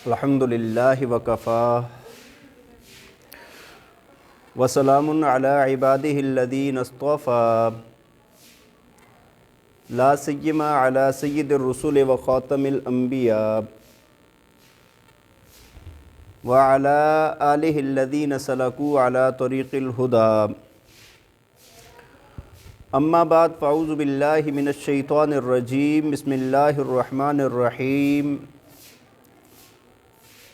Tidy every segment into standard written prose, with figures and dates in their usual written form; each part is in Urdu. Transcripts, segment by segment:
الحمد للہ وکفا وسلام علی عبادہ الذین اصطفیٰ لا سیما علی سید الرسل وخاتم الانبیاء وعلی آلہ الذین سلکوا علی طریق الہدی اما بعد فاعوذ باللہ من الشیطان الرجیم بسم اللہ الرحمن الرحیم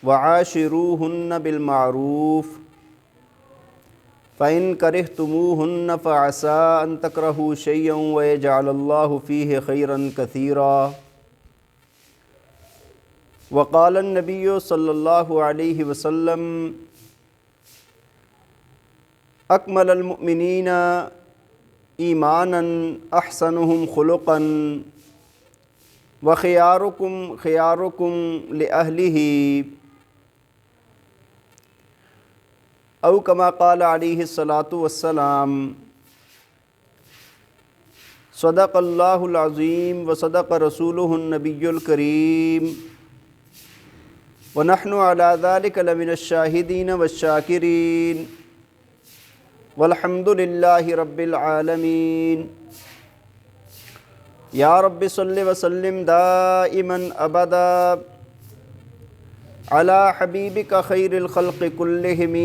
وعاشروہن بالمعروف فإن کرہتموہن فعسى أن تکرہوا شیئا ویجعل اللہ فیہ خیرا کثیرا وقال النبی صلی اللہ علیہ وسلم اکمل المؤمنین ایمانا احسنہم خلقا وخیارکم خیارکم لأہلہ او کما قال علیہ الصلاۃ والسلام صدق اللہ العظیم وصدق رسولہ النبی الکریم ونحن علی ذلک لمن الشاہدین والشاکرین والحمد للہ رب العالمین یا رب صلی وسلم دائما ابدا علی حبیبک خیر الخلق کلہم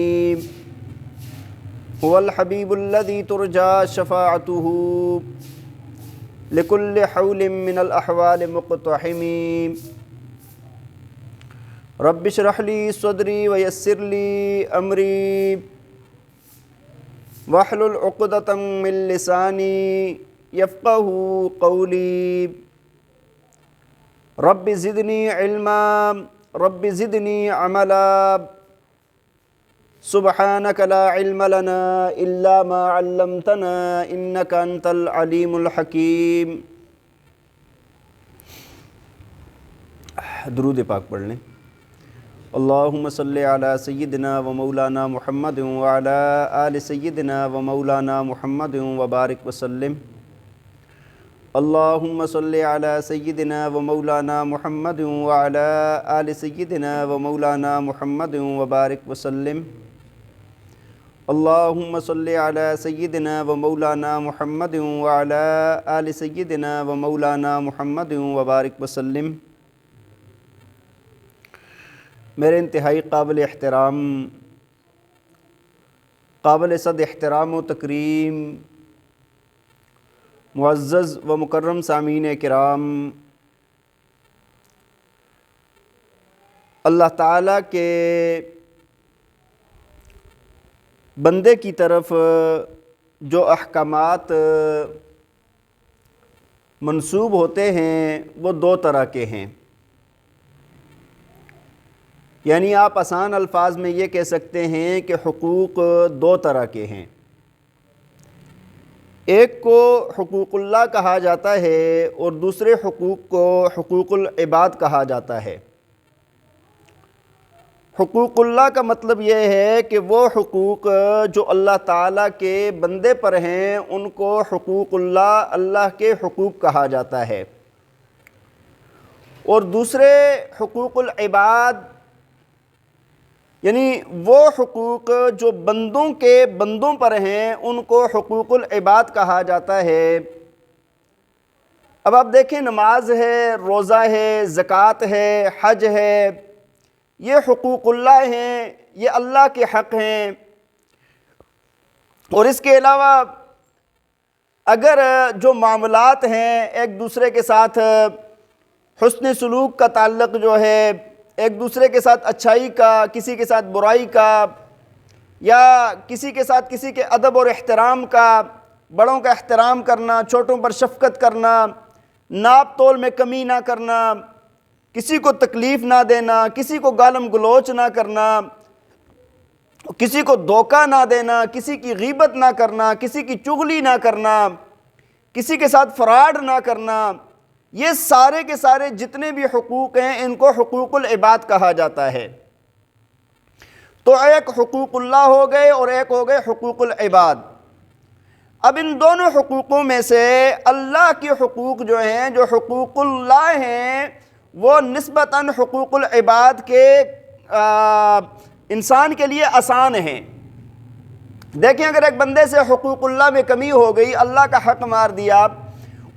هو الحبیب الذی ترجى شفاعته لکل حول من الاحوال مقتحم رب اشرح لی صدری ویسر لی امری واحلل عقدۃ من لسانی یفقہوا قولی رب زدنی علما رب زدنی عملا سبحانک لا علم لنا الا ما علمتنا انک انت العلیم الحکیم۔ درود پاک پڑھ لیں۔ اللہم صلی علی سیدنا و مولانا محمد وعلی آل سیدنا و مولانا محمد وبارک وسلم۔ اللہم صلی علی سیدنا و مولانا محمد وعلی آل سیدنا و مولانا محمد وبارک وسلم۔ اللہم صلی علی سیدنا و مولانا محمد وعلی آل سیدنا و مولانا محمد وبارک وسلم۔ میرے انتہائی قابل احترام، قابل صد احترام و تکریم معزز و مکرم سامعین کرام، اللہ تعالیٰ کے بندے کی طرف جو احکامات منسوب ہوتے ہیں وہ دو طرح کے ہیں، یعنی آپ آسان الفاظ میں یہ کہہ سکتے ہیں کہ حقوق دو طرح کے ہیں۔ ایک کو حقوق اللہ کہا جاتا ہے اور دوسرے حقوق کو حقوق العباد کہا جاتا ہے۔ حقوق اللہ کا مطلب یہ ہے کہ وہ حقوق جو اللہ تعالیٰ کے بندے پر ہیں ان کو حقوق اللہ، اللہ کے حقوق کہا جاتا ہے، اور دوسرے حقوق العباد یعنی وہ حقوق جو بندوں کے بندوں پر ہیں ان کو حقوق العباد کہا جاتا ہے۔ اب آپ دیکھیں، نماز ہے، روزہ ہے، زکوٰۃ ہے، حج ہے، یہ حقوق اللہ ہیں، یہ اللہ کے حق ہیں، اور اس کے علاوہ اگر جو معاملات ہیں ایک دوسرے کے ساتھ حسن سلوک کا تعلق جو ہے، ایک دوسرے کے ساتھ اچھائی کا، کسی کے ساتھ برائی کا، یا کسی کے ساتھ کسی کے ادب اور احترام کا، بڑوں کا احترام کرنا، چھوٹوں پر شفقت کرنا، ناپ تول میں کمی نہ کرنا، کسی کو تکلیف نہ دینا، کسی کو گالم گلوچ نہ کرنا، کسی کو دھوکہ نہ دینا، کسی کی غیبت نہ کرنا، کسی کی چغلی نہ کرنا، کسی کے ساتھ فراڈ نہ کرنا، یہ سارے کے سارے جتنے بھی حقوق ہیں ان کو حقوق العباد کہا جاتا ہے۔ تو ایک حقوق اللہ ہو گئے اور ایک ہو گئے حقوق العباد۔ اب ان دونوں حقوقوں میں سے اللہ کے حقوق جو ہیں، جو حقوق اللہ ہیں، وہ نسبتاً حقوق العباد کے انسان کے لیے آسان ہیں۔ دیکھیں اگر ایک بندے سے حقوق اللہ میں کمی ہو گئی، اللہ کا حق مار دیا،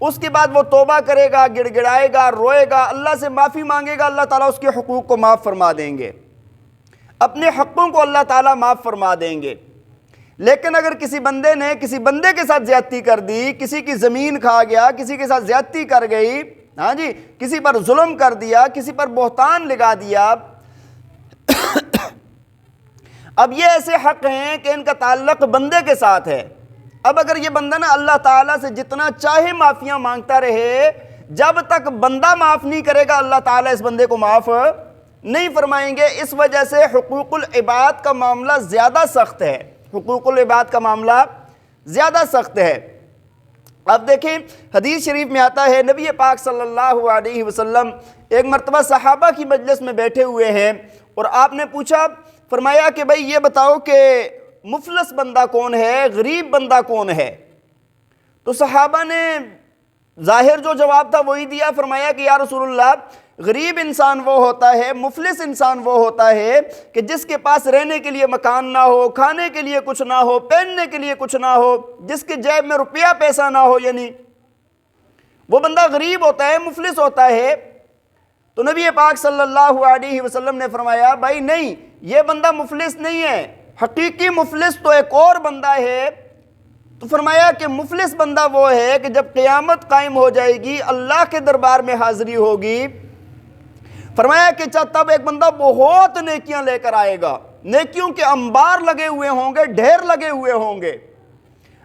اس کے بعد وہ توبہ کرے گا، گڑ گڑائے گا، روئے گا، اللہ سے معافی مانگے گا، اللہ تعالیٰ اس کے حقوق کو معاف فرما دیں گے، اپنے حقوں کو اللہ تعالیٰ معاف فرما دیں گے۔ لیکن اگر کسی بندے نے کسی بندے کے ساتھ زیادتی کر دی، کسی کی زمین کھا گیا، کسی کے ساتھ زیادتی کر گئی، ہاں جی، کسی پر ظلم کر دیا، کسی پر بہتان لگا دیا، اب یہ ایسے حق ہیں کہ ان کا تعلق بندے کے ساتھ ہے۔ اب اگر یہ بندہ نا اللہ تعالیٰ سے جتنا چاہے معافیاں مانگتا رہے، جب تک بندہ معاف نہیں کرے گا اللہ تعالیٰ اس بندے کو معاف نہیں فرمائیں گے۔ اس وجہ سے حقوق العباد کا معاملہ زیادہ سخت ہے، حقوق العباد کا معاملہ زیادہ سخت ہے۔ اب دیکھیں حدیث شریف میں آتا ہے، نبی پاک صلی اللہ علیہ وسلم ایک مرتبہ صحابہ کی مجلس میں بیٹھے ہوئے ہیں اور آپ نے پوچھا، فرمایا کہ بھئی یہ بتاؤ کہ مفلس بندہ کون ہے، غریب بندہ کون ہے؟ تو صحابہ نے ظاہر جو جواب تھا وہی دیا، فرمایا کہ یا رسول اللہ غریب انسان وہ ہوتا ہے، مفلس انسان وہ ہوتا ہے کہ جس کے پاس رہنے کے لیے مکان نہ ہو، کھانے کے لیے کچھ نہ ہو، پہننے کے لیے کچھ نہ ہو، جس کے جیب میں روپیہ پیسہ نہ ہو، یعنی وہ بندہ غریب ہوتا ہے، مفلس ہوتا ہے۔ تو نبی پاک صلی اللہ علیہ وسلم نے فرمایا بھائی نہیں، یہ بندہ مفلس نہیں ہے، حقیقی مفلس تو ایک اور بندہ ہے۔ تو فرمایا کہ مفلس بندہ وہ ہے کہ جب قیامت قائم ہو جائے گی، اللہ کے دربار میں حاضری ہوگی، فرمایا کہ تب ایک بندہ بہت نیکیاں لے کر آئے گا، نیکیوں کے انبار لگے ہوئے ہوں گے، ڈھیر لگے ہوئے ہوں گے۔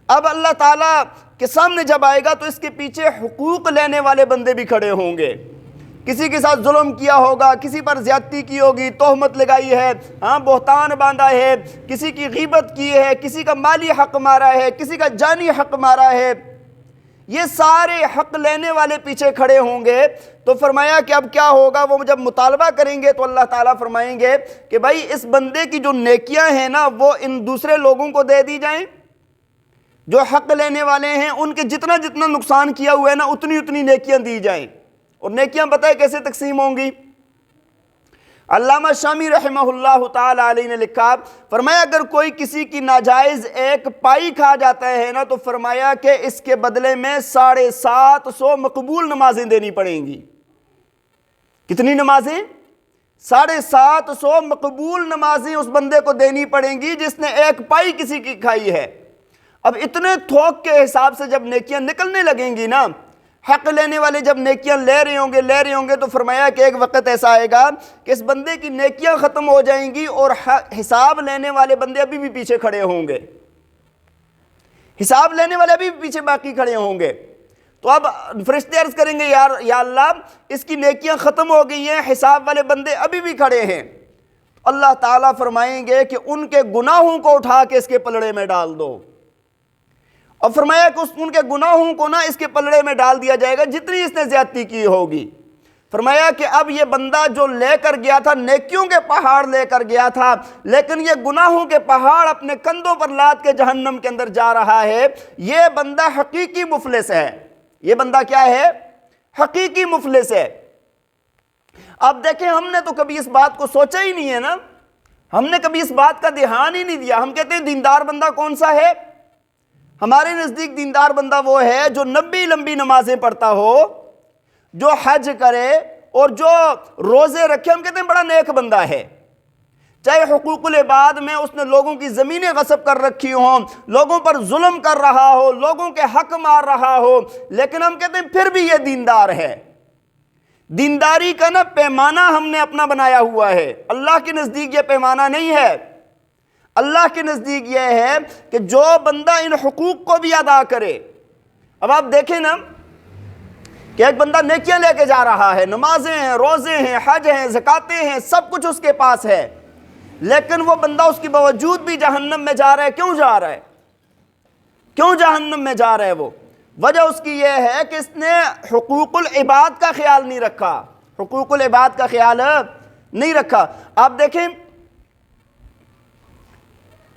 اب اللہ تعالیٰ کے سامنے جب آئے گا تو اس کے پیچھے حقوق لینے والے بندے بھی کھڑے ہوں گے، کسی کے ساتھ ظلم کیا ہوگا، کسی پر زیادتی کی ہوگی، تہمت لگائی ہے، بہتان باندھا ہے، کسی کی غیبت کی ہے، کسی کا مالی حق مارا ہے، کسی کا جانی حق مارا ہے، یہ سارے حق لینے والے پیچھے کھڑے ہوں گے۔ تو فرمایا کہ اب کیا ہوگا، وہ جب مطالبہ کریں گے تو اللہ تعالیٰ فرمائیں گے کہ بھائی اس بندے کی جو نیکیاں ہیں نا وہ ان دوسرے لوگوں کو دے دی جائیں، جو حق لینے والے ہیں ان کے جتنا جتنا نقصان کیا ہوا ہے نا اتنی اتنی نیکیاں دی جائیں۔ اور نیکیاں پتہ ہے کیسے تقسیم ہوں گی؟ علامہ شامی رحمہ اللہ تعالی علیہ نے لکھا، فرمایا اگر کوئی کسی کی ناجائز ایک پائی کھا جاتا ہے نا تو فرمایا کہ اس کے بدلے میں 750 مقبول نمازیں دینی پڑیں گی۔ کتنی نمازیں؟ 750 مقبول نمازیں اس بندے کو دینی پڑیں گی جس نے ایک پائی کسی کی کھائی ہے۔ اب اتنے تھوک کے حساب سے جب نیکیاں نکلنے لگیں گی نا، حق لینے والے جب نیکیاں لے رہے ہوں گے تو فرمایا کہ ایک وقت ایسا آئے گا کہ اس بندے کی نیکیاں ختم ہو جائیں گی اور حساب لینے والے بندے ابھی بھی پیچھے کھڑے ہوں گے، حساب لینے والے ابھی بھی پیچھے باقی کھڑے ہوں گے۔ تو اب فرشتے عرض کریں گے یا اللہ اس کی نیکیاں ختم ہو گئی ہیں، حساب والے بندے ابھی بھی کھڑے ہیں۔ اللہ تعالیٰ فرمائیں گے کہ ان کے گناہوں کو اٹھا کے اس کے پلڑے میں ڈال دو، اور فرمایا کہ ان کے گناہوں کو نا اس کے پلڑے میں ڈال دیا جائے گا جتنی اس نے زیادتی کی ہوگی۔ فرمایا کہ اب یہ بندہ جو لے کر گیا تھا، نیکیوں کے پہاڑ لے کر گیا تھا، لیکن یہ گناہوں کے پہاڑ اپنے کندھوں پر لاد کے جہنم کے اندر جا رہا ہے، یہ بندہ حقیقی مفلس ہے۔ یہ بندہ کیا ہے؟ حقیقی مفلس ہے۔ اب دیکھیں ہم نے تو کبھی اس بات کو سوچا ہی نہیں ہے نا، ہم نے کبھی اس بات کا دھیان ہی نہیں دیا۔ ہم کہتے ہیں دیندار بندہ کون سا ہے؟ ہمارے نزدیک دیندار بندہ وہ ہے جو لمبی نمازیں پڑھتا ہو، جو حج کرے اور جو روزے رکھے، ہم کہتے ہیں بڑا نیک بندہ ہے۔ چاہے حقوق العباد میں اس نے لوگوں کی زمینیں غصب کر رکھی ہوں، لوگوں پر ظلم کر رہا ہو، لوگوں کے حق مار رہا ہو، لیکن ہم کہتے ہیں پھر بھی یہ دیندار ہے۔ دینداری کا نا پیمانہ ہم نے اپنا بنایا ہوا ہے، اللہ کے نزدیک یہ پیمانہ نہیں ہے۔ اللہ کے نزدیک یہ ہے کہ جو بندہ ان حقوق کو بھی ادا کرے۔ اب آپ دیکھیں نا کہ ایک بندہ نیکیاں لے کے جا رہا ہے، نمازیں ہیں، روزے ہیں، حج ہیں، زکاتیں ہیں، سب کچھ اس کے پاس ہے، لیکن وہ بندہ اس کے باوجود بھی جہنم میں جا رہا ہے۔ کیوں جا رہا ہے؟ کیوں جہنم میں جا رہا ہے؟ وہ وجہ اس کی یہ ہے کہ اس نے حقوق العباد کا خیال نہیں رکھا، حقوق العباد کا خیال نہیں رکھا۔ آپ دیکھیں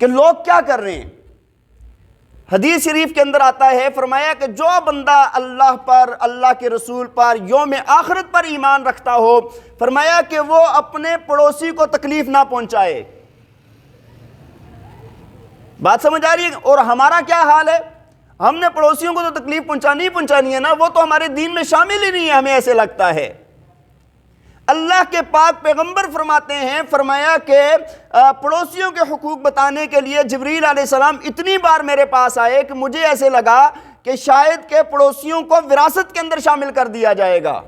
کہ لوگ کیا کر رہے ہیں، حدیث شریف کے اندر آتا ہے، فرمایا کہ جو بندہ اللہ پر، اللہ کے رسول پر، یوم آخرت پر ایمان رکھتا ہو، فرمایا کہ وہ اپنے پڑوسی کو تکلیف نہ پہنچائے۔ بات سمجھ آ رہی ہے؟ اور ہمارا کیا حال ہے؟ ہم نے پڑوسیوں کو تو تکلیف پہنچانی ہے نا، وہ تو ہمارے دین میں شامل ہی نہیں ہے، ہمیں ایسے لگتا ہے۔ اللہ کے پاک پیغمبر فرماتے ہیں، فرمایا کہ پڑوسیوں کے حقوق بتانے کے لیے جبریل علیہ السلام اتنی بار میرے پاس آئے کہ مجھے ایسے لگا کہ شاید کہ پڑوسیوں کو وراثت کے اندر شامل کر دیا جائے گا۔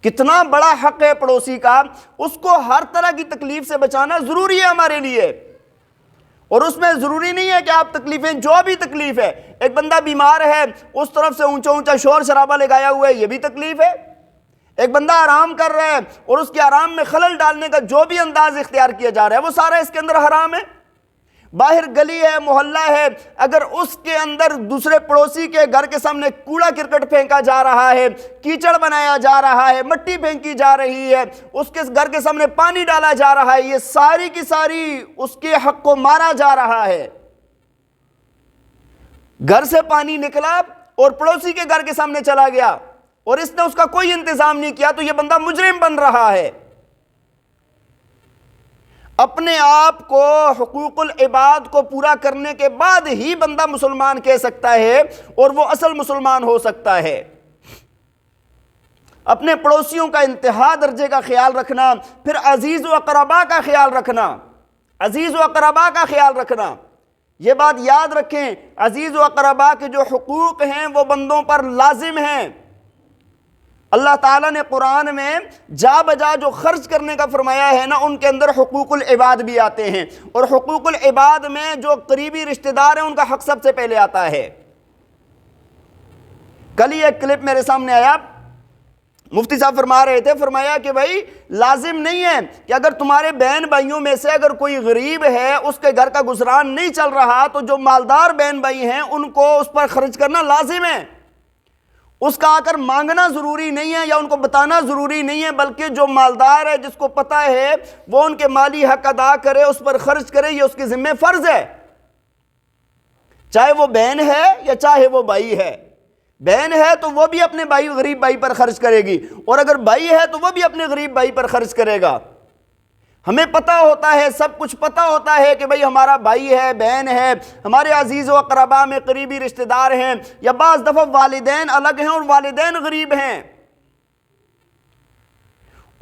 کتنا بڑا حق ہے پڑوسی کا، اس کو ہر طرح کی تکلیف سے بچانا ضروری ہے ہمارے لیے۔ اور اس میں ضروری نہیں ہے کہ آپ تکلیفیں، جو بھی تکلیف ہے، ایک بندہ بیمار ہے، اس طرف سے اونچا اونچا شور شرابہ لگایا ہوا ہے، یہ بھی تکلیف ہے۔ ایک بندہ آرام کر رہا ہے اور اس کے آرام میں خلل ڈالنے کا جو بھی انداز اختیار کیا جا رہا ہے وہ سارا اس کے اندر حرام ہے۔ باہر گلی ہے، محلہ ہے، اگر اس کے اندر دوسرے پڑوسی کے گھر کے سامنے کوڑا کرکٹ پھینکا جا رہا ہے، کیچڑ بنایا جا رہا ہے، مٹی پھینکی جا رہی ہے، اس کے گھر کے سامنے پانی ڈالا جا رہا ہے، یہ ساری کی ساری اس کے حق کو مارا جا رہا ہے۔ گھر سے پانی نکلا اور پڑوسی کے گھر کے سامنے چلا گیا اور اس نے اس کا کوئی انتظام نہیں کیا، تو یہ بندہ مجرم بن رہا ہے۔ اپنے آپ کو، حقوق العباد کو پورا کرنے کے بعد ہی بندہ مسلمان کہہ سکتا ہے اور وہ اصل مسلمان ہو سکتا ہے۔ اپنے پڑوسیوں کا انتہا درجے کا خیال رکھنا، پھر عزیز و اقربا کا خیال رکھنا، عزیز و اقربا کا خیال رکھنا۔ یہ بات یاد رکھیں، عزیز و اقربا کے جو حقوق ہیں وہ بندوں پر لازم ہیں۔ اللہ تعالیٰ نے قرآن میں جا بجا جو خرچ کرنے کا فرمایا ہے نا، ان کے اندر حقوق العباد بھی آتے ہیں، اور حقوق العباد میں جو قریبی رشتہ دار ہیں ان کا حق سب سے پہلے آتا ہے۔ کل ہی ایک کلپ میرے سامنے آیا، مفتی صاحب فرما رہے تھے، فرمایا کہ بھائی لازم نہیں ہے کہ اگر تمہارے بہن بھائیوں میں سے اگر کوئی غریب ہے، اس کے گھر کا گزران نہیں چل رہا، تو جو مالدار بہن بھائی ہیں ان کو اس پر خرچ کرنا لازم ہے۔ اس کا آ کر مانگنا ضروری نہیں ہے یا ان کو بتانا ضروری نہیں ہے، بلکہ جو مالدار ہے، جس کو پتہ ہے، وہ ان کے مالی حق ادا کرے، اس پر خرچ کرے، یہ اس کے ذمہ فرض ہے، چاہے وہ بہن ہے یا چاہے وہ بھائی ہے۔ بہن ہے تو وہ بھی اپنے بھائی، غریب بھائی پر خرچ کرے گی، اور اگر بھائی ہے تو وہ بھی اپنے غریب بھائی پر خرچ کرے گا۔ ہمیں پتہ ہوتا ہے، سب کچھ پتہ ہوتا ہے کہ بھئی ہمارا بھائی ہے، بہن ہے، ہمارے عزیز و اقربا میں قریبی رشتہ دار ہیں، یا بعض دفعہ والدین الگ ہیں اور والدین غریب ہیں،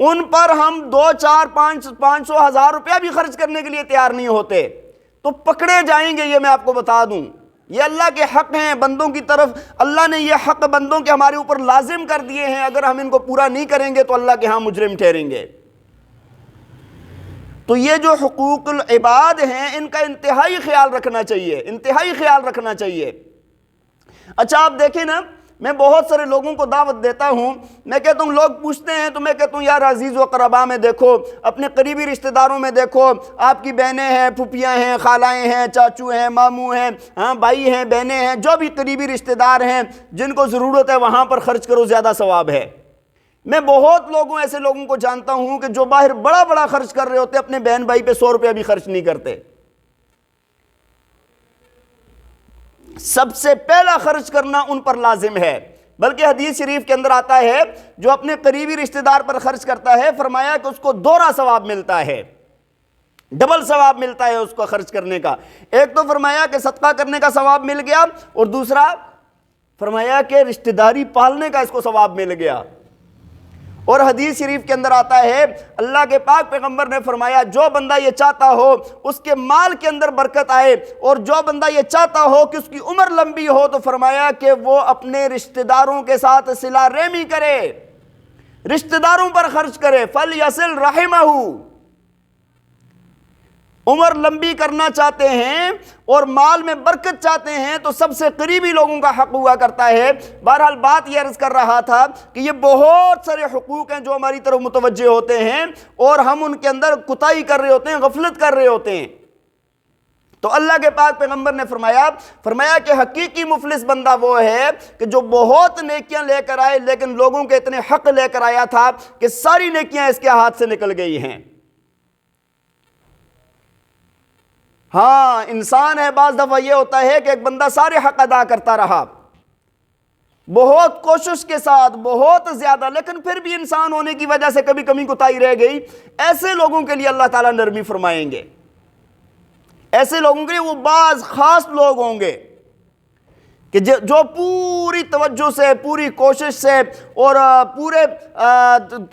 ان پر ہم 2، 4، 500، 1000 روپیہ بھی خرچ کرنے کے لیے تیار نہیں ہوتے، تو پکڑے جائیں گے۔ یہ میں آپ کو بتا دوں، یہ اللہ کے حق ہیں بندوں کی طرف، اللہ نے یہ حق بندوں کے ہمارے اوپر لازم کر دیے ہیں، اگر ہم ان کو پورا نہیں کریں گے تو اللہ کے ہاں مجرم ٹھہریں گے۔ تو یہ جو حقوق العباد ہیں ان کا انتہائی خیال رکھنا چاہیے، انتہائی خیال رکھنا چاہیے۔ اچھا آپ دیکھیں نا، میں بہت سارے لوگوں کو دعوت دیتا ہوں، میں کہتا ہوں، لوگ پوچھتے ہیں تو میں کہتا ہوں یار عزیز و اقربا میں دیکھو، اپنے قریبی رشتہ داروں میں دیکھو، آپ کی بہنیں ہیں، پھوپھیاں ہیں، خالائیں ہیں، چاچو ہیں، ماموں ہیں، ہاں بھائی ہیں، بہنیں ہیں، جو بھی قریبی رشتہ دار ہیں جن کو ضرورت ہے وہاں پر خرچ کرو، زیادہ ثواب ہے۔ میں بہت ایسے لوگوں کو جانتا ہوں کہ جو باہر بڑا بڑا خرچ کر رہے ہوتے، اپنے بہن بھائی پہ 100 روپیہ بھی خرچ نہیں کرتے۔ سب سے پہلا خرچ کرنا ان پر لازم ہے، بلکہ حدیث شریف کے اندر آتا ہے جو اپنے قریبی رشتہ دار پر خرچ کرتا ہے، فرمایا کہ اس کو دوہرا ثواب ملتا ہے، ڈبل ثواب ملتا ہے اس کو خرچ کرنے کا۔ ایک تو فرمایا کہ صدقہ کرنے کا ثواب مل گیا، اور دوسرا فرمایا کہ رشتہ داری پالنے کا اس کو ثواب مل گیا۔ اور حدیث شریف کے اندر آتا ہے، اللہ کے پاک پیغمبر نے فرمایا جو بندہ یہ چاہتا ہو اس کے مال کے اندر برکت آئے، اور جو بندہ یہ چاہتا ہو کہ اس کی عمر لمبی ہو، تو فرمایا کہ وہ اپنے رشتہ داروں کے ساتھ صلہ رحمی کرے، رشتہ داروں پر خرچ کرے، فَلْيَصِلْ رَحِمَهُ۔ عمر لمبی کرنا چاہتے ہیں اور مال میں برکت چاہتے ہیں تو سب سے قریبی لوگوں کا حق ہوا کرتا ہے۔ بہرحال بات یہ عرض کر رہا تھا کہ یہ بہت سارے حقوق ہیں جو ہماری طرف متوجہ ہوتے ہیں اور ہم ان کے اندر کوتاہی کر رہے ہوتے ہیں، غفلت کر رہے ہوتے ہیں۔ تو اللہ کے پاک پیغمبر نے فرمایا کہ حقیقی مفلس بندہ وہ ہے کہ جو بہت نیکیاں لے کر آئے لیکن لوگوں کے اتنے حق لے کر آیا تھا کہ ساری نیکیاں اس کے ہاتھ سے نکل گئی ہیں۔ ہاں انسان ہے، بعض دفعہ یہ ہوتا ہے کہ ایک بندہ سارے حق ادا کرتا رہا بہت کوشش کے ساتھ، بہت زیادہ، لیکن پھر بھی انسان ہونے کی وجہ سے کبھی کمی کوتاہی رہ گئی، ایسے لوگوں کے لیے اللہ تعالیٰ نرمی فرمائیں گے۔ ایسے لوگوں کے لیے وہ بعض خاص لوگ ہوں گے کہ جو پوری توجہ سے، پوری کوشش سے اور پورے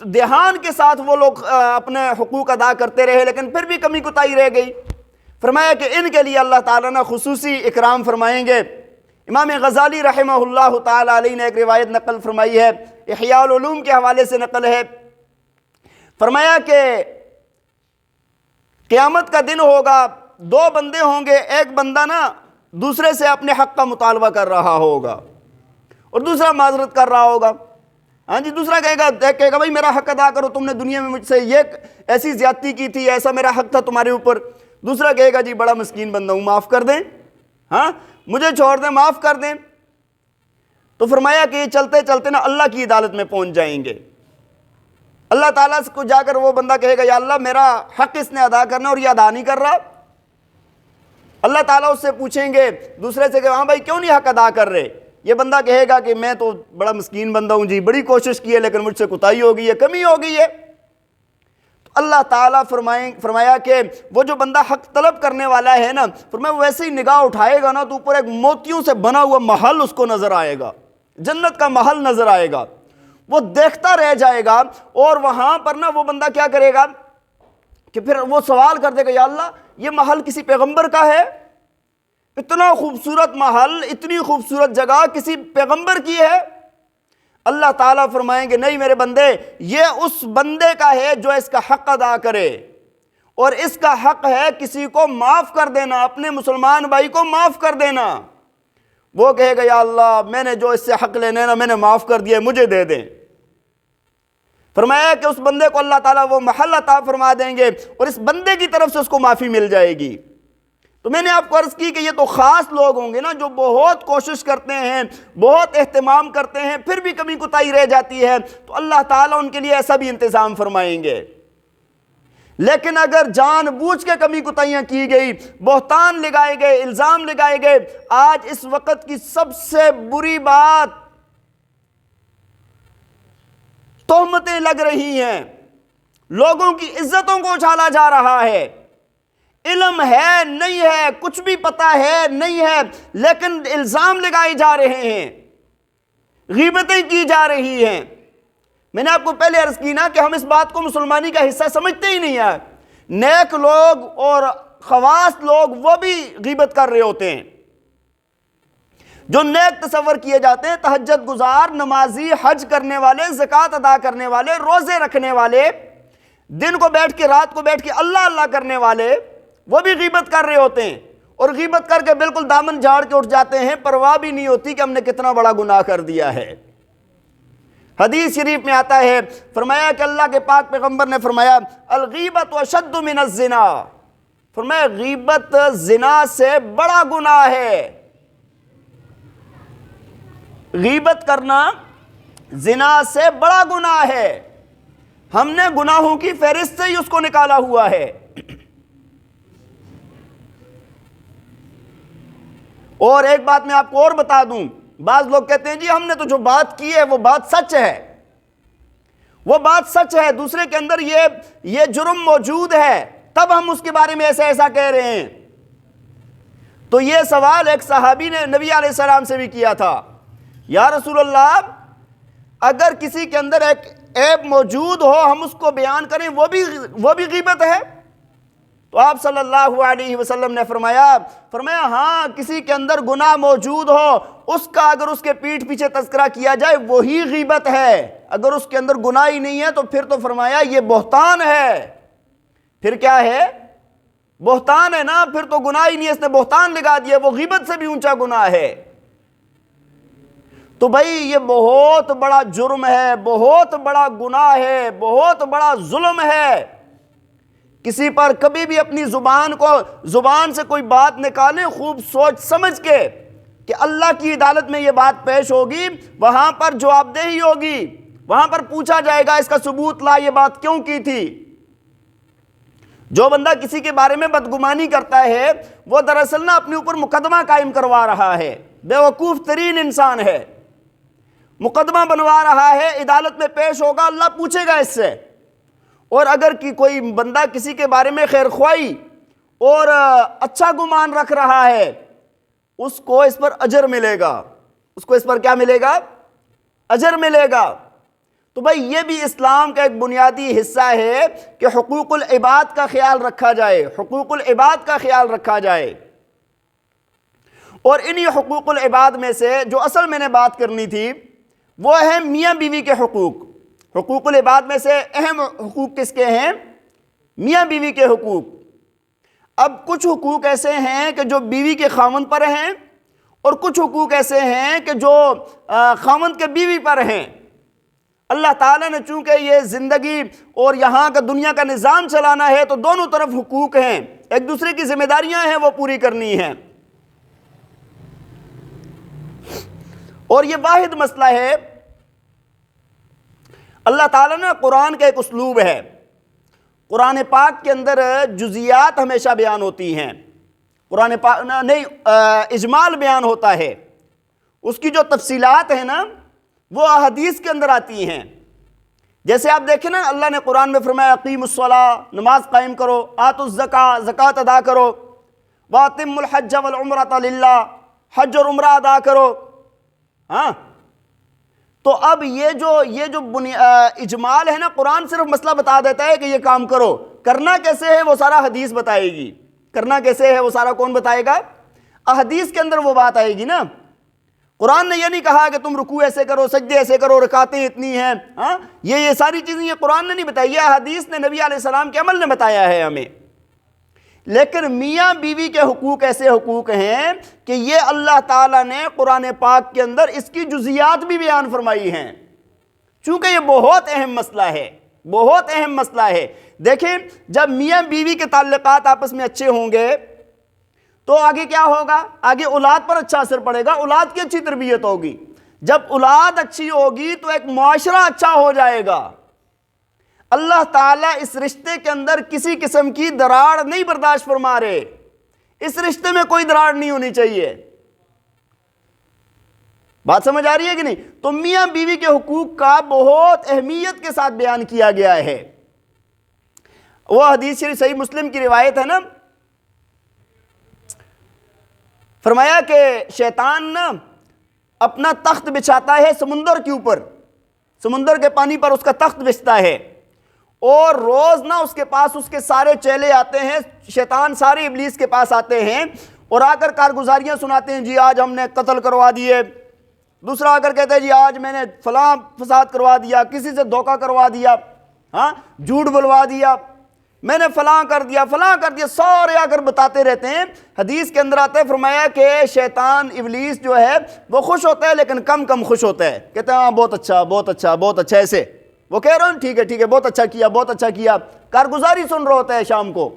دھیان کے ساتھ وہ لوگ اپنے حقوق ادا کرتے رہے، لیکن پھر بھی کمی کوتاہی رہ گئی۔ فرمایا کہ ان کے لیے اللہ تعالیٰ نے خصوصی اکرام فرمائیں گے۔ امام غزالی رحمہ اللہ تعالیٰ علیہ نے ایک روایت نقل فرمائی ہے، احیاء العلوم کے حوالے سے نقل ہے، فرمایا کہ قیامت کا دن ہوگا، دو بندے ہوں گے، ایک بندہ نا دوسرے سے اپنے حق کا مطالبہ کر رہا ہوگا اور دوسرا معذرت کر رہا ہوگا۔ ہاں جی، دوسرا کہے گا بھائی میرا حق ادا کرو، تم نے دنیا میں مجھ سے یہ ایسی زیادتی کی تھی، ایسا میرا حق تھا تمہارے اوپر۔ دوسرا کہے گا جی بڑا مسکین بندہ ہوں، معاف کر دیں، ہاں مجھے چھوڑ دیں، معاف کر دیں۔ تو فرمایا کہ یہ چلتے چلتے نا اللہ کی عدالت میں پہنچ جائیں گے۔ اللہ تعالیٰ کو جا کر وہ بندہ کہے گا یا اللہ میرا حق اس نے ادا کرنا اور یہ ادا نہیں کر رہا۔ اللہ تعالیٰ اس سے پوچھیں گے دوسرے سے کہ ہاں بھائی کیوں نہیں حق ادا کر رہے؟ یہ بندہ کہے گا کہ میں تو بڑا مسکین بندہ ہوں جی، بڑی کوشش کی ہے لیکن مجھ سے کوتاہی ہو گئی ہے، کمی ہو گئی ہے۔ تو اللہ تعالیٰ فرمایا کہ وہ جو بندہ حق طلب کرنے والا ہے نا، فرمایا وہ ویسے ہی نگاہ اٹھائے گا نا تو اوپر ایک موتیوں سے بنا ہوا محل اس کو نظر آئے گا، جنت کا محل نظر آئے گا، وہ دیکھتا رہ جائے گا۔ اور وہاں پر نا وہ بندہ کیا کرے گا کہ پھر وہ سوال کر دے گا یا اللہ یہ محل کسی پیغمبر کا ہے؟ اتنا خوبصورت محل، اتنی خوبصورت جگہ کسی پیغمبر کی ہے؟ اللہ تعالیٰ فرمائیں گے نہیں میرے بندے، یہ اس بندے کا ہے جو اس کا حق ادا کرے، اور اس کا حق ہے کسی کو معاف کر دینا، اپنے مسلمان بھائی کو معاف کر دینا۔ وہ کہے گا یا اللہ میں نے جو اس سے حق لینے نا میں نے معاف کر دیا، مجھے دے دیں۔ فرمایا کہ اس بندے کو اللہ تعالیٰ وہ محل عطا فرما دیں گے اور اس بندے کی طرف سے اس کو معافی مل جائے گی۔ تو میں نے آپ کو عرض کی کہ یہ تو خاص لوگ ہوں گے نا جو بہت کوشش کرتے ہیں، بہت اہتمام کرتے ہیں، پھر بھی کمی کوتاہی رہ جاتی ہے تو اللہ تعالیٰ ان کے لیے ایسا بھی انتظام فرمائیں گے۔ لیکن اگر جان بوجھ کے کمی کوتاہیاں کی گئی، بہتان لگائے گئے، الزام لگائے گئے، آج اس وقت کی سب سے بری بات تہمتیں لگ رہی ہیں، لوگوں کی عزتوں کو اچھالا جا رہا ہے، علم ہے نہیں ہے، کچھ بھی پتہ ہے نہیں ہے، لیکن الزام لگائے جا رہے ہیں، غیبتیں کی جا رہی ہیں۔ میں نے آپ کو پہلے عرض کی نا کہ ہم اس بات کو مسلمانی کا حصہ سمجھتے ہی نہیں ہیں۔ نیک لوگ اور خواص لوگ وہ بھی غیبت کر رہے ہوتے ہیں، جو نیک تصور کیے جاتے ہیں، تہجد گزار، نمازی، حج کرنے والے، زکوٰۃ ادا کرنے والے، روزے رکھنے والے، دن کو بیٹھ کے رات کو بیٹھ کے اللہ اللہ کرنے والے، وہ بھی غیبت کر رہے ہوتے ہیں، اور غیبت کر کے بالکل دامن جھاڑ کے اٹھ جاتے ہیں، پرواہ بھی نہیں ہوتی کہ ہم نے کتنا بڑا گناہ کر دیا ہے۔ حدیث شریف میں آتا ہے، فرمایا کہ اللہ کے پاک پیغمبر نے فرمایا الغیبت اشد من الزنا، فرمایا غیبت زنا سے بڑا گناہ ہے۔ غیبت کرنا زنا سے بڑا گناہ ہے۔ ہم نے گناہوں کی فہرست سے ہی اس کو نکالا ہوا ہے۔ اور ایک بات میں آپ کو اور بتا دوں، بعض لوگ کہتے ہیں جی ہم نے تو جو بات کی ہے وہ بات سچ ہے، وہ بات سچ ہے، دوسرے کے اندر یہ جرم موجود ہے تب ہم اس کے بارے میں ایسا کہہ رہے ہیں۔ تو یہ سوال ایک صحابی نے نبی علیہ السلام سے بھی کیا تھا، یا رسول اللہ اگر کسی کے اندر ایک عیب موجود ہو ہم اس کو بیان کریں وہ بھی غیبت ہے؟ تو آپ صلی اللہ علیہ وسلم نے فرمایا ہاں کسی کے اندر گناہ موجود ہو اس کا اگر اس کے پیٹھ پیچھے تذکرہ کیا جائے وہی غیبت ہے، اگر اس کے اندر گناہ ہی نہیں ہے تو پھر تو فرمایا یہ بہتان ہے۔ پھر کیا ہے؟ بہتان ہے نا، پھر تو گناہ ہی نہیں ہے، اس نے بہتان لگا دیا، وہ غیبت سے بھی اونچا گناہ ہے۔ تو بھائی یہ بہت بڑا جرم ہے، بہت بڑا گناہ ہے، بہت بڑا ظلم ہے۔ کسی پر کبھی بھی اپنی زبان سے کوئی بات نکالیں خوب سوچ سمجھ کے کہ اللہ کی عدالت میں یہ بات پیش ہوگی، وہاں پر جواب دہی ہوگی، وہاں پر پوچھا جائے گا اس کا ثبوت لا، یہ بات کیوں کی تھی۔ جو بندہ کسی کے بارے میں بدگمانی کرتا ہے وہ دراصل نہ اپنے اوپر مقدمہ قائم کروا رہا ہے، بے وقوف ترین انسان ہے، مقدمہ بنوا رہا ہے، عدالت میں پیش ہوگا، اللہ پوچھے گا اس سے۔ اور اگر کوئی بندہ کسی کے بارے میں خیر خواہی اور اچھا گمان رکھ رہا ہے، اس کو اس پر اجر ملے گا، اس کو اس پر کیا ملے گا؟ اجر ملے گا۔ تو بھائی یہ بھی اسلام کا ایک بنیادی حصہ ہے کہ حقوق العباد کا خیال رکھا جائے، حقوق العباد کا خیال رکھا جائے۔ اور انہی حقوق العباد میں سے جو اصل میں نے بات کرنی تھی وہ ہے میاں بیوی کے حقوق۔ حقوق العباد میں سے اہم حقوق کس کے ہیں؟ میاں بیوی کے حقوق۔ اب کچھ حقوق ایسے ہیں کہ جو بیوی کے خاوند پر ہیں، اور کچھ حقوق ایسے ہیں کہ جو خاوند کے بیوی پر ہیں۔ اللہ تعالیٰ نے چونکہ یہ زندگی اور یہاں کا دنیا کا نظام چلانا ہے تو دونوں طرف حقوق ہیں، ایک دوسرے کی ذمہ داریاں ہیں وہ پوری کرنی ہیں۔ اور یہ واحد مسئلہ ہے، اللہ تعالیٰ نے قرآن کا ایک اسلوب ہے، قرآن پاک کے اندر جزیات ہمیشہ بیان ہوتی ہیں، قرآن پاک نہیں اجمال بیان ہوتا ہے، اس کی جو تفصیلات ہیں نا وہ احادیث کے اندر آتی ہیں۔ جیسے آپ دیکھیں نا، اللہ نے قرآن میں فرمایا اقیموا الصلاۃ، نماز قائم کرو، آتوا الزکاۃ، زکوٰۃ ادا کرو، واتموا الحج والعمرۃ للہ، حج اور عمرہ ادا کرو۔ ہاں، تو اب یہ جو اجمال ہے نا، قرآن صرف مسئلہ بتا دیتا ہے کہ یہ کام کرو، کرنا کیسے ہے وہ سارا حدیث بتائے گی، کرنا کیسے ہے وہ سارا کون بتائے گا؟ احادیث کے اندر وہ بات آئے گی نا۔ قرآن نے یہ نہیں کہا کہ تم رکوع ایسے کرو، سجدے ایسے کرو، رکعتیں اتنی ہیں، ہاں یہ ساری چیزیں یہ قرآن نے نہیں بتائی، یہ حدیث نے، نبی علیہ السلام کے عمل نے بتایا ہے ہمیں۔ لیکن میاں بیوی کے حقوق ایسے حقوق ہیں کہ یہ اللہ تعالیٰ نے قرآن پاک کے اندر اس کی جزیات بھی بیان فرمائی ہیں، چونکہ یہ بہت اہم مسئلہ ہے، بہت اہم مسئلہ ہے۔ دیکھیں، جب میاں بیوی کے تعلقات آپس میں اچھے ہوں گے تو آگے کیا ہوگا؟ آگے اولاد پر اچھا اثر پڑے گا، اولاد کی اچھی تربیت ہوگی۔ جب اولاد اچھی ہوگی تو ایک معاشرہ اچھا ہو جائے گا۔ اللہ تعالیٰ اس رشتے کے اندر کسی قسم کی دراڑ نہیں برداشت فرما رہے، اس رشتے میں کوئی دراڑ نہیں ہونی چاہیے۔ بات سمجھ آ رہی ہے کہ نہیں؟ تو میاں بیوی کے حقوق کا بہت اہمیت کے ساتھ بیان کیا گیا ہے۔ وہ حدیث شریف صحیح مسلم کی روایت ہے نا، فرمایا کہ شیطان نا اپنا تخت بچھاتا ہے سمندر کے اوپر، سمندر کے پانی پر اس کا تخت بچھتا ہے، اور روز نا اس کے پاس اس کے سارے چیلے آتے ہیں، شیطان سارے ابلیس کے پاس آتے ہیں اور آ کر کارگزاریاں سناتے ہیں، جی آج ہم نے قتل کروا دیے، دوسرا آ کر کہتے ہیں جی آج میں نے فلاں فساد کروا دیا، کسی سے دھوکہ کروا دیا، ہاں جھوٹ بلوا دیا، میں نے فلاں کر دیا، فلاں کر دیا، سارے آ کر بتاتے رہتے ہیں۔ حدیث کے اندر آتا ہے، فرمایا کہ شیطان ابلیس جو ہے وہ خوش ہوتا ہے لیکن کم کم خوش ہوتا ہے، کہتے ہیں ہاں بہت اچھا بہت اچھا بہت اچھا، ایسے وہ کہہ رہے ہیں ٹھیک ہے ٹھیک ہے بہت اچھا کیا بہت اچھا کیا، کارگزاری سن رہا ہوتا ہے شام کو۔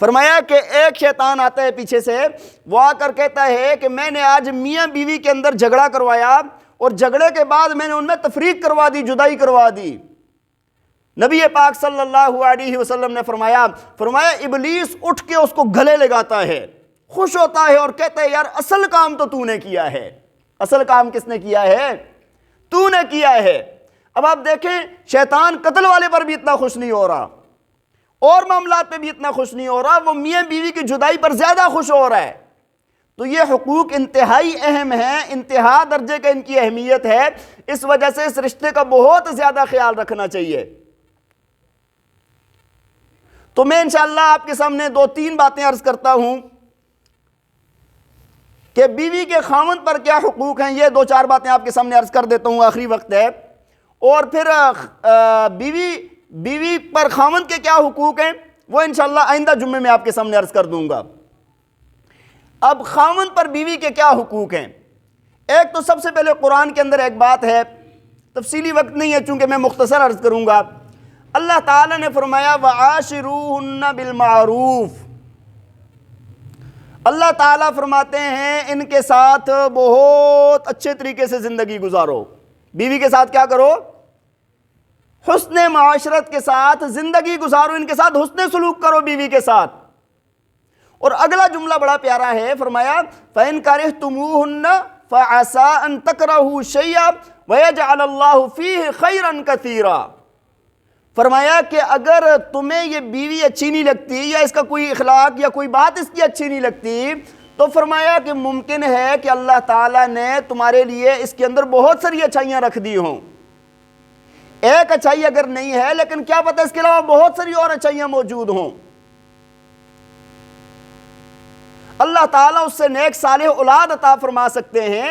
فرمایا کہ ایک شیطان آتا ہے پیچھے سے، وہ آ کر کہتا ہے کہ میں نے آج میاں بیوی کے اندر جھگڑا کروایا، اور جھگڑے کے بعد میں نے ان میں تفریق کروا دی، جدائی کروا دی۔ نبی پاک صلی اللہ علیہ وسلم نے فرمایا ابلیس اٹھ کے اس کو گلے لگاتا ہے، خوش ہوتا ہے اور کہتا ہے یار اصل کام تو تو نے کیا ہے۔ اصل کام کس نے کیا ہے؟ تو نے کیا ہے۔ اب آپ دیکھیں، شیطان قتل والے پر بھی اتنا خوش نہیں ہو رہا، اور معاملات پہ بھی اتنا خوش نہیں ہو رہا، وہ میاں بیوی کی جدائی پر زیادہ خوش ہو رہا ہے۔ تو یہ حقوق انتہائی اہم ہیں، انتہا درجے کا ان کی اہمیت ہے، اس وجہ سے اس رشتے کا بہت زیادہ خیال رکھنا چاہیے۔ تو میں انشاءاللہ آپ کے سامنے 2-3 باتیں عرض کرتا ہوں کہ بیوی کے خاوند پر کیا حقوق ہیں، یہ 2-4 باتیں آپ کے سامنے عرض کر دیتا ہوں، آخری وقت ہے، اور پھر بیوی پر خاوند کے کیا حقوق ہیں وہ انشاءاللہ آئندہ جمعے میں آپ کے سامنے عرض کر دوں گا۔ اب خاوند پر بیوی کے کیا حقوق ہیں؟ ایک تو سب سے پہلے قرآن کے اندر ایک بات ہے، تفصیلی وقت نہیں ہے چونکہ میں مختصر عرض کروں گا۔ اللہ تعالیٰ نے فرمایا وَعَاشِرُوهُنَّ بِالْمَعْرُوفِ، اللہ تعالیٰ فرماتے ہیں ان کے ساتھ بہت اچھے طریقے سے زندگی گزارو۔ بیوی کے ساتھ کیا کرو؟ حسن معاشرت کے ساتھ زندگی گزارو، ان کے ساتھ حسن سلوک کرو بیوی کے ساتھ۔ اور اگلا جملہ بڑا پیارا ہے، فرمایا فَإِن كَرِهْتُمُوهُنَّ فَعَسَىٰ أَن تَكْرَهُوا شَيْئًا وَيَجْعَلَ اللَّهُ فِيهِ خَيْرًا كَثِيرًا۔ فرمایا کہ اگر تمہیں یہ بیوی اچھی نہیں لگتی یا اس کا کوئی اخلاق یا کوئی بات اس کی اچھی نہیں لگتی، تو فرمایا کہ ممکن ہے کہ اللہ تعالیٰ نے تمہارے لیے اس کے اندر بہت ساری اچھائیاں رکھ دی ہوں۔ ایک اچھائی اگر نہیں ہے لیکن کیا پتہ اس کے علاوہ بہت ساری اور اچھائیاں موجود ہوں۔ اللہ تعالیٰ اس سے نیک صالح اولاد عطا فرما سکتے ہیں،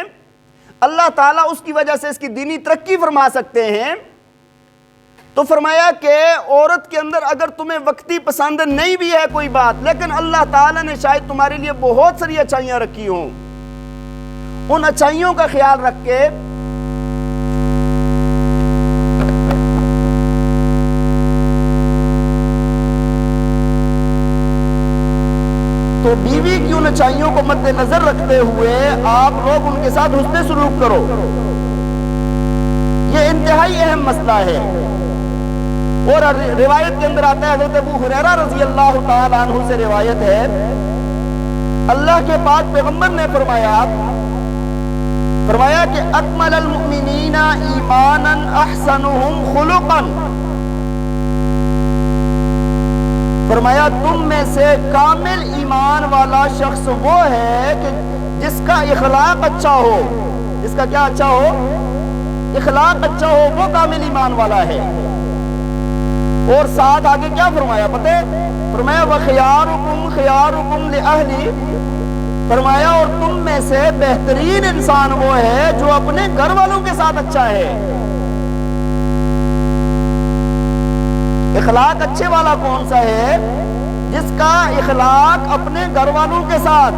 اللہ تعالیٰ اس کی وجہ سے اس کی دینی ترقی فرما سکتے ہیں۔ تو فرمایا کہ عورت کے اندر اگر تمہیں وقتی پسند نہیں بھی ہے کوئی بات، لیکن اللہ تعالیٰ نے شاید تمہارے لیے بہت ساری اچھائیاں رکھی ہوں، ان اچھائیوں کا خیال رکھ کے تو بیوی کی ان اچھائیوں کو مد نظر رکھتے ہوئے آپ لوگ ان کے ساتھ حسن سلوک کرو۔ یہ انتہائی اہم مسئلہ ہے۔ اور روایت کے اندر آتا ہے، حضرت ابو ہریرہ رضی اللہ تعالیٰ عنہ سے روایت ہے، اللہ کے پاک پیغمبر نے فرمایا کہ اکمل المؤمنین ایمانا احسنہم خلقا، فرمایا تم میں سے کامل ایمان والا شخص وہ ہے کہ جس کا اخلاق اچھا ہو، جس کا کیا اچھا ہو؟ اخلاق اچھا ہو، وہ کامل ایمان والا ہے۔ اور ساتھ آگے کیا فرمایا پتہ ہے؟ فرمایا وَخِيَارُكُمْ خِيَارُكُمْ لِأَهْلِ، فرمایا اور تم میں سے بہترین انسان وہ ہے جو اپنے گھر والوں کے ساتھ اچھا ہے۔ اخلاق اچھے والا کون سا ہے؟ جس کا اخلاق اپنے گھر والوں کے ساتھ،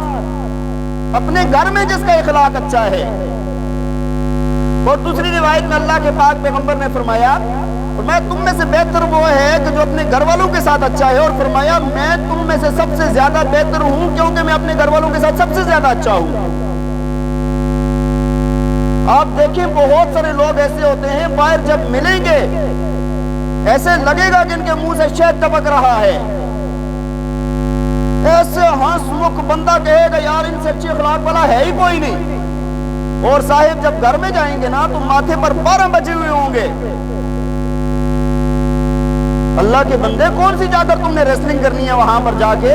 اپنے گھر میں جس کا اخلاق اچھا ہے۔ اور دوسری روایت میں اللہ کے پاک پیغمبر نے فرمایا تم میں سے بہتر وہ ہے کہ جو اپنے گھر والوں کے ساتھ اچھا ہے، اور فرمایا میں تم میں سے سب سے زیادہ بہتر ہوں کیونکہ میں اپنے گھر والوں کے ساتھ سب سے زیادہ اچھا ہوں۔ آپ دیکھیں بہت سارے لوگ ایسے ہوتے ہیں، باہر جب ملیں گے ایسے لگے گا کہ ان کے منہ سے شہد ٹپک رہا ہے، ایسے ہنس مکھ بندہ کہے گا یار ان سے اچھی اخلاق والا ہے ہی کوئی نہیں، اور صاحب جب گھر میں جائیں گے نا تو ماتھے پر 12 بجے ہوئے ہوں گے۔ اللہ کے بندے کون سی جا کر تم نے ریسلنگ کرنی ہے وہاں پر جا کے؟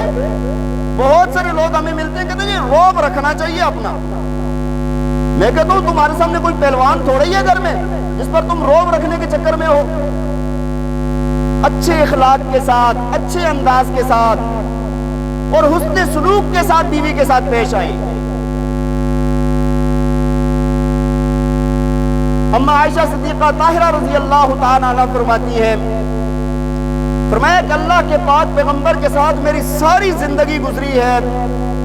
بہت سارے لوگ ہمیں ملتے ہیں کہتے ہیں جی روب رکھنا چاہیے اپنا۔ میں کہتا ہوں تمہارے سامنے کوئی پہلوان تھوڑی ہے گھر میں جس پر تم روب رکھنے کے چکر میں ہو۔ اچھے اخلاق کے ساتھ، اچھے انداز کے ساتھ اور حسن سلوک کے ساتھ بیوی کے ساتھ پیش آئیں۔ اما عائشہ صدیقہ طاہرہ رضی اللہ تعالیٰ عنہ فرماتی ہے، فرمایا کہ اللہ کے پاک پیغمبر کے ساتھ میری ساری زندگی گزری ہے،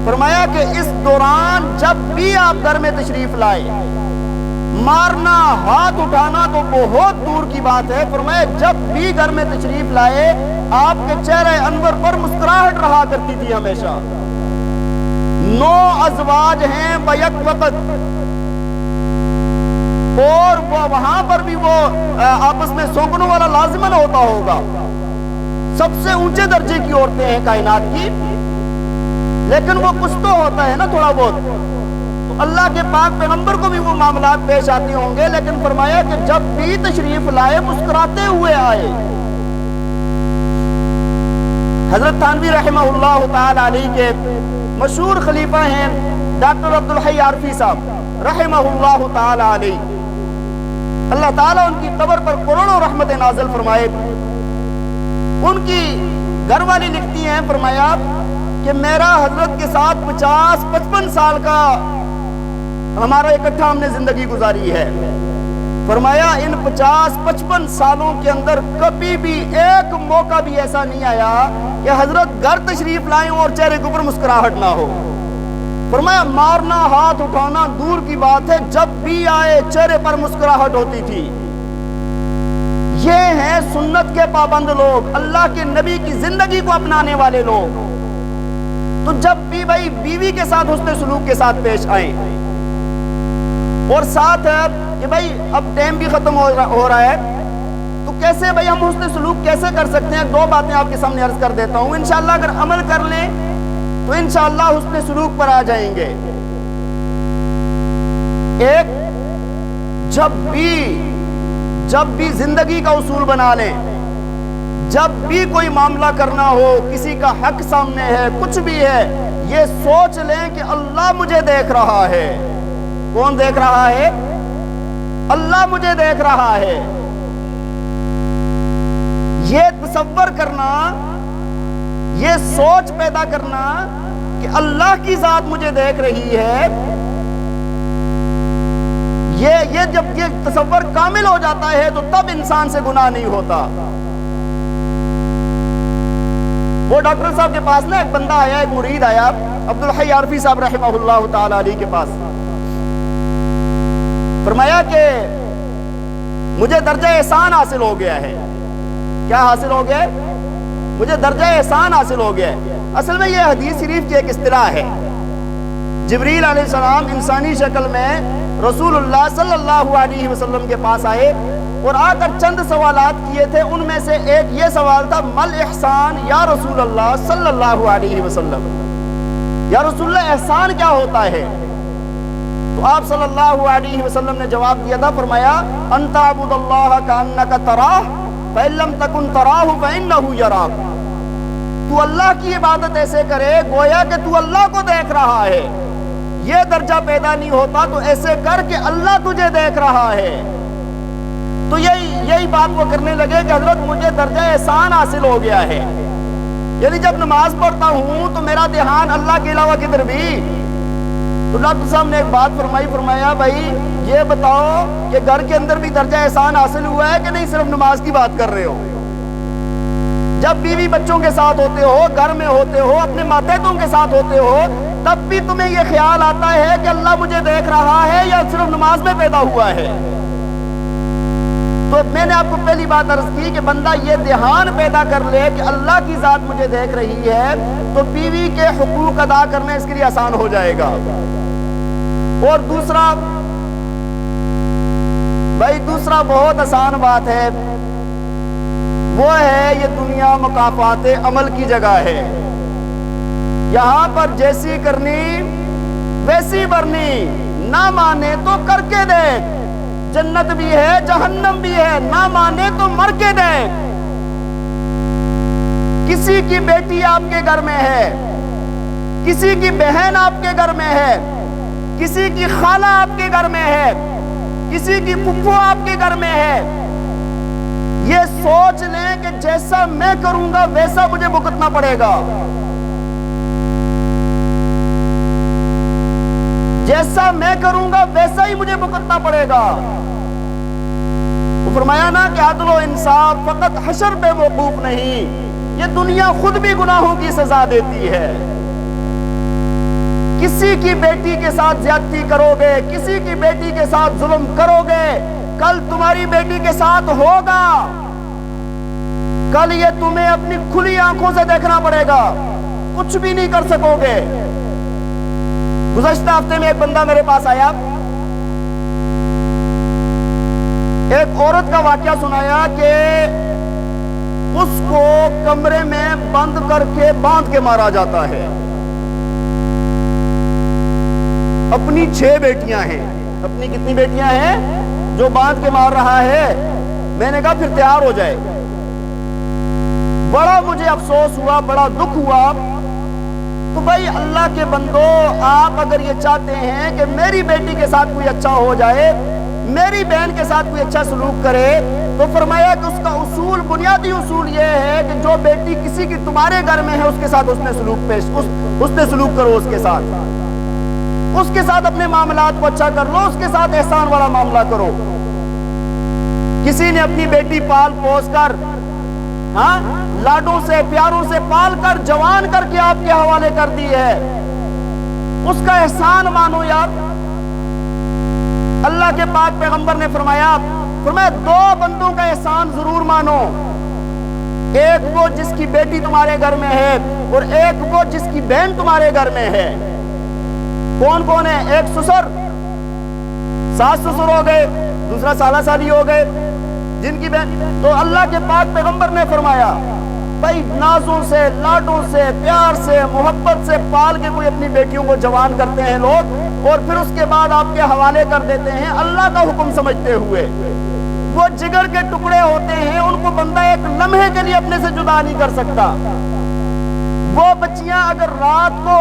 فرمایا کہ اس دوران جب بھی آپ گھر میں تشریف لائے، مارنا ہاتھ اٹھانا تو بہت دور کی بات ہے، فرمایا جب بھی گھر میں تشریف لائے آپ کے چہرے انور پر مسکراہٹ رہا کرتی تھی ہمیشہ۔ 9 ازواج ہیں بیک وقت، اور وہاں پر بھی وہ آپس میں سونکنے والا لازمن ہوتا ہوگا، سب سے اونچے درجے کی عورتیں ہیں کائنات کی، لیکن وہ کچھ تو ہوتا ہے نا تھوڑا بہت، تو اللہ کے پاک پیغمبر کو بھی وہ معاملات پیش آتے ہوں گے، لیکن فرمایا کہ جب بھی تشریف لائے مسکراتے ہوئے آئے۔ حضرت تھانوی رحمہ اللہ تعالی علیہ کے مشہور خلیفہ ہیں ڈاکٹر عبدالحی عارفی صاحب رحمہ اللہ تعالی علیہ، اللہ تعالیٰ ان کی قبر پر کروڑوں رحمت نازل فرمائے۔ ان کی گھر والی لکھتی ہیں، فرمایا کہ میرا حضرت کے ساتھ 50-55 سال کا ہمارا اکٹھا ہم نے زندگی گزاری ہے، فرمایا ان 50-55 سالوں کے اندر کبھی بھی ایک موقع بھی ایسا نہیں آیا کہ حضرت گھر تشریف لائیں اور چہرے کے اوپر مسکراہٹ نہ ہو۔ فرمایا مارنا ہاتھ اٹھانا دور کی بات ہے، جب بھی آئے چہرے پر مسکراہٹ ہوتی تھی۔ یہ ہیں سنت کے پابند لوگ، اللہ کے نبی کی زندگی کو اپنانے والے لوگ۔ تو جب بھی بھائی بیوی کے ساتھ حسن سلوک کے ساتھ پیش آئیں، اور ساتھ ہے کہ بھائی اب ٹائم بھی ختم ہو رہا ہے، تو کیسے بھائی ہم حسن سلوک کیسے کر سکتے ہیں؟ 2 باتیں آپ کے سامنے عرض کر دیتا ہوں، انشاءاللہ اگر عمل کر لیں تو انشاءاللہ حسن سلوک پر آ جائیں گے۔ ایک، جب بھی زندگی کا اصول بنا لیں، جب بھی کوئی معاملہ کرنا ہو، کسی کا حق سامنے ہے، کچھ بھی ہے، یہ سوچ لیں کہ اللہ مجھے دیکھ رہا ہے۔ کون دیکھ رہا ہے؟ اللہ مجھے دیکھ رہا ہے۔ یہ تصور کرنا، یہ سوچ پیدا کرنا کہ اللہ کی ذات مجھے دیکھ رہی ہے، یہ جب یہ تصور کامل ہو جاتا ہے تو تب انسان سے گناہ نہیں ہوتا۔ وہ ڈاکٹر صاحب کے پاس نا ایک بندہ آیا، ایک مرید آیا عبدالحی عارفی صاحب رحمہ اللہ تعالی علیہ کے پاس، فرمایا کہ مجھے درجہ احسان حاصل ہو گیا ہے۔ کیا حاصل ہو گیا؟ مجھے درجہ احسان حاصل ہو گیا ہے۔ اصل میں یہ حدیث شریف کی ایک اصطلاح ہے۔ جبریل علیہ السلام انسانی شکل میں رسول اللہ صلی اللہ علیہ وسلم کے پاس آئے اور آ کر چند سوالات کیے تھے۔ ان میں سے ایک یہ سوال تھا، مل احسان یا رسول اللہ صلی اللہ علیہ وسلم، یا رسول اللہ احسان کیا ہوتا ہے؟ تو آپ صلی اللہ علیہ وسلم نے جواب دیا تھا، فرمایا ان تعبد اللہ کأنک تراہ فإن لم تکن تراہ فإنہ یراک۔ تو اللہ کی عبادت ایسے کرے گویا کہ تو اللہ کو دیکھ رہا ہے۔ یہ درجہ پیدا نہیں ہوتا تو ایسے کر کہ اللہ تجھے دیکھ رہا ہے۔ تو یہی بات وہ کرنے لگے کہ حضرت مجھے درجہ احسان حاصل ہو گیا ہے، یعنی جب نماز پڑھتا ہوں تو میرا دھیان اللہ کے علاوہ کدھر بھی۔ تو ڈاکٹر صاحب نے ایک بات فرمایا بھائی یہ بتاؤ کہ گھر کے اندر بھی درجہ احسان حاصل ہوا ہے کہ نہیں، صرف نماز کی بات کر رہے ہو؟ جب بیوی بچوں کے ساتھ ہوتے ہو، گھر میں ہوتے ہو، اپنے ماتحتوں کے ساتھ ہوتے ہو، تب بھی تمہیں یہ خیال آتا ہے کہ اللہ مجھے دیکھ رہا ہے، یا صرف نماز میں پیدا ہوا ہے؟ تو میں نے آپ کو پہلی بات عرض کی کہ بندہ یہ دھیان پیدا کر لے کہ اللہ کی ذات مجھے دیکھ رہی ہے تو بیوی کے حقوق ادا کرنا اس کے لیے آسان ہو جائے گا۔ اور دوسرا بہت آسان بات ہے، وہ ہے یہ دنیا مکافات عمل کی جگہ ہے۔ یہاں پر جیسی کرنی ویسی برنی، نہ مانے تو کر کے دیکھ، جنت بھی ہے جہنم بھی ہے، نہ مانے تو مر کے دیکھ۔ کسی کی بیٹی آپ کے گھر میں ہے، کسی کی بہن آپ کے گھر میں ہے، کسی کی خالہ آپ کے گھر میں ہے، کسی کی پھپھو آپ کے گھر میں ہے، یہ سوچ لیں کہ جیسا میں کروں گا ویسا مجھے بھگتنا پڑے گا، جیسا میں کروں گا ویسا ہی مجھے بھگتنا پڑے گا۔ تو فرمایا نا کہ عدل و انصاف فقط حشر پہ موقوف نہیں، یہ دنیا خود بھی گناہوں کی سزا دیتی ہے۔ کسی کی بیٹی کے ساتھ زیادتی کرو گے، کسی کی بیٹی کے ساتھ ظلم کرو گے، کل تمہاری بیٹی کے ساتھ ہوگا، کل یہ تمہیں اپنی کھلی آنکھوں سے دیکھنا پڑے گا، کچھ بھی نہیں کر سکو گے۔ گزشتہ ہفتے میں ایک بندہ میرے پاس آیا، ایک عورت کا واقعہ سنایا کہ اس کو کمرے میں بند کر کے باندھ کے مارا جاتا ہے۔ اپنی 6 بیٹیاں ہیں، اپنی کتنی بیٹیاں ہیں جو باندھ کے مار رہا ہے۔ میں نے کہا پھر تیار ہو جائے۔ بڑا مجھے افسوس ہوا، بڑا دکھ ہوا۔ تو بھائی اللہ کے بندو، آپ اگر یہ چاہتے ہیں کہ میری بیٹی کے ساتھ کوئی اچھا ہو جائے، میری بہن کے ساتھ کوئی اچھا سلوک کرے، تو فرمایا کہ اس کا اصول، بنیادی اصول یہ ہے کہ جو بیٹی کسی کی تمہارے گھر میں ہے اس کے ساتھ حسن سلوک کرو، اس کے ساتھ اپنے معاملات کو اچھا کر لو، اس کے ساتھ احسان والا معاملہ کرو۔ کسی نے اپنی بیٹی پال پوس کر، لاڈوں سے پیاروں سے پال کر جوان کر کے آپ کے حوالے کر دی ہے، اس کا احسان مانو یار۔ اللہ کے پاک پیغمبر نے فرمایا 2 بندوں کا احسان ضرور مانو، ایک وہ جس کی بیٹی تمہارے گھر میں ہے اور ایک وہ جس کی بہن تمہارے گھر میں ہے۔ کون کون ہے؟ ایک سسر، ساس سسر ہو گئے، دوسرا سالہ سالی ہو گئے، جن کی بہن، تو اللہ کے پاک پیغمبر نے فرمایا بھائی نازوں سے، لاڈوں سے، پیار سے، محبت سے پال کے کوئی اپنی بیٹیوں کو جوان کرتے ہیں لوگ، اور پھر اس کے بعد آپ کے حوالے کر دیتے ہیں اللہ کا حکم سمجھتے ہوئے۔ وہ جگر کے ٹکڑے ہوتے ہیں، ان کو بندہ ایک لمحے کے لیے اپنے سے جدا نہیں کر سکتا۔ وہ بچیاں اگر رات کو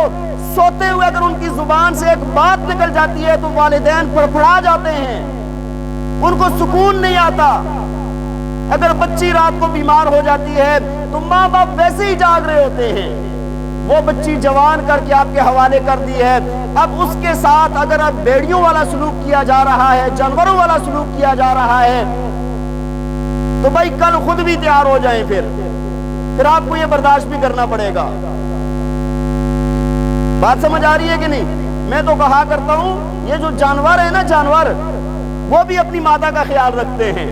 سوتے ہوئے اگر ان کی زبان سے ایک بات نکل جاتی ہے تو والدین پھڑپھڑا جاتے ہیں، ان کو سکون نہیں آتا۔ اگر بچی رات کو بیمار ہو جاتی ہے تو ماں باپ ویسے ہی جاگ رہے ہوتے ہیں۔ وہ بچی جوان کر کے آپ کے حوالے کر دی ہے، اب اس کے ساتھ اگر اب بیڑیوں والا سلوک کیا جا رہا ہے، جانوروں والا سلوک کیا جا رہا ہے، تو بھائی کل خود بھی تیار ہو جائیں، پھر آپ کو یہ برداشت بھی کرنا پڑے گا۔ بات سمجھ آ رہی ہے کہ نہیں؟ میں تو کہا کرتا ہوں یہ جو جانور ہیں نا، جانور وہ بھی اپنی مادہ کا خیال رکھتے ہیں،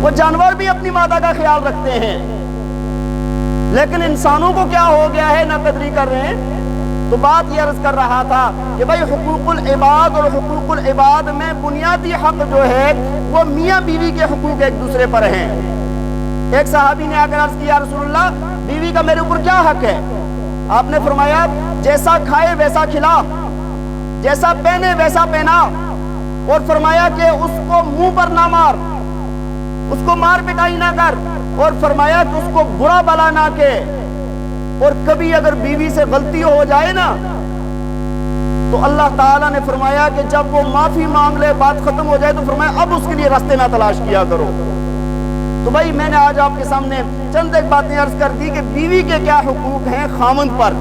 وہ جانور بھی اپنی مادہ کا خیال رکھتے ہیں، لیکن انسانوں کو کیا ہو گیا ہے، نہ قدری کر رہے ہیں۔ تو بات یہ عرض کر رہا تھا کہ بھائی حقوق العباد اور حقوق العباد میں بنیادی حق جو ہے وہ میاں بیوی کے حقوق ایک دوسرے پر ہیں۔ ایک صحابی نے آ کر عرض کیا رسول اللہ بیوی کا میرے اوپر کیا حق ہے؟ آپ نے فرمایا جیسا کھائے ویسا کھلا، جیسا پہنے ویسا پہنا، اور فرمایا کہ اس کو منہ پر نہ مار، اس کو مار پٹائی نہ کر، اور فرمایا کہ اس کو برا بلا نہ کہ، اور کبھی اگر بیوی سے غلطی ہو جائے نا تو اللہ تعالیٰ نے فرمایا کہ جب وہ معافی مانگ لے، بات ختم ہو جائے، تو فرمایا اب اس کے لیے راستے نہ تلاش کیا کرو۔ تو بھائی میں نے آج آپ کے سامنے چند ایک باتیں عرض کر دی کہ بیوی کے کیا حقوق ہیں خامند پر۔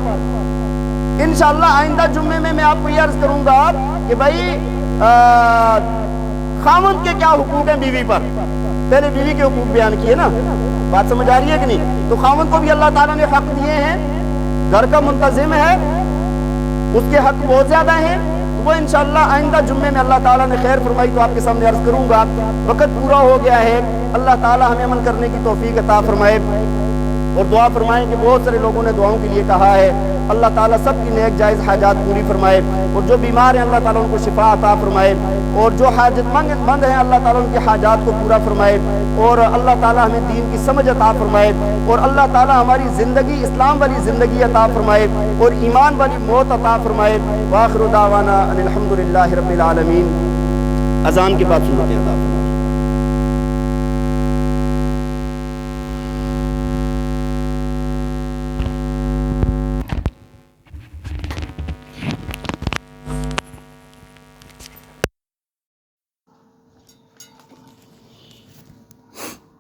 انشاءاللہ آئندہ جمعے میں آپ کو یہ عرض کروں گا کہ بھائی خامند کے کیا حقوق ہیں بیوی پر۔ پہلے بیوی کے حقوق بیان کیے نا، بات سمجھ آ رہی ہے کہ نہیں؟ تو خامند کو بھی اللہ تعالیٰ نے حق دیے ہیں، گھر کا منتظم ہے، اس کے حق بہت زیادہ ہیں۔ وہ انشاءاللہ آئندہ جمعے میں اللہ تعالیٰ نے خیر فرمائی تو آپ کے سامنے عرض کروں گا۔ وقت پورا ہو گیا ہے، اللہ تعالیٰ ہمیں عمل کرنے کی توفیق عطا فرمائے، اور دعا فرمائیں کہ بہت سارے لوگوں نے دعاؤں کے لیے کہا ہے، اللہ تعالیٰ سب کی نیک جائز حاجات پوری فرمائے، اور جو بیمار ہیں اللہ تعالیٰ ان کو شفا عطا فرمائے، اور جو حاجت مند ہیں اللہ تعالیٰ ان کی حاجات کو پورا فرمائے، اور اللہ تعالیٰ ہمیں دین کی سمجھ عطا فرمائے، اور اللہ تعالیٰ ہماری زندگی اسلام والی زندگی عطا فرمائے اور ایمان والی موت عطا فرمائے۔ وآخر دعوانا ان الحمد للہ رب العالمین۔ اذان کے بعد سنت عطا فرمائے۔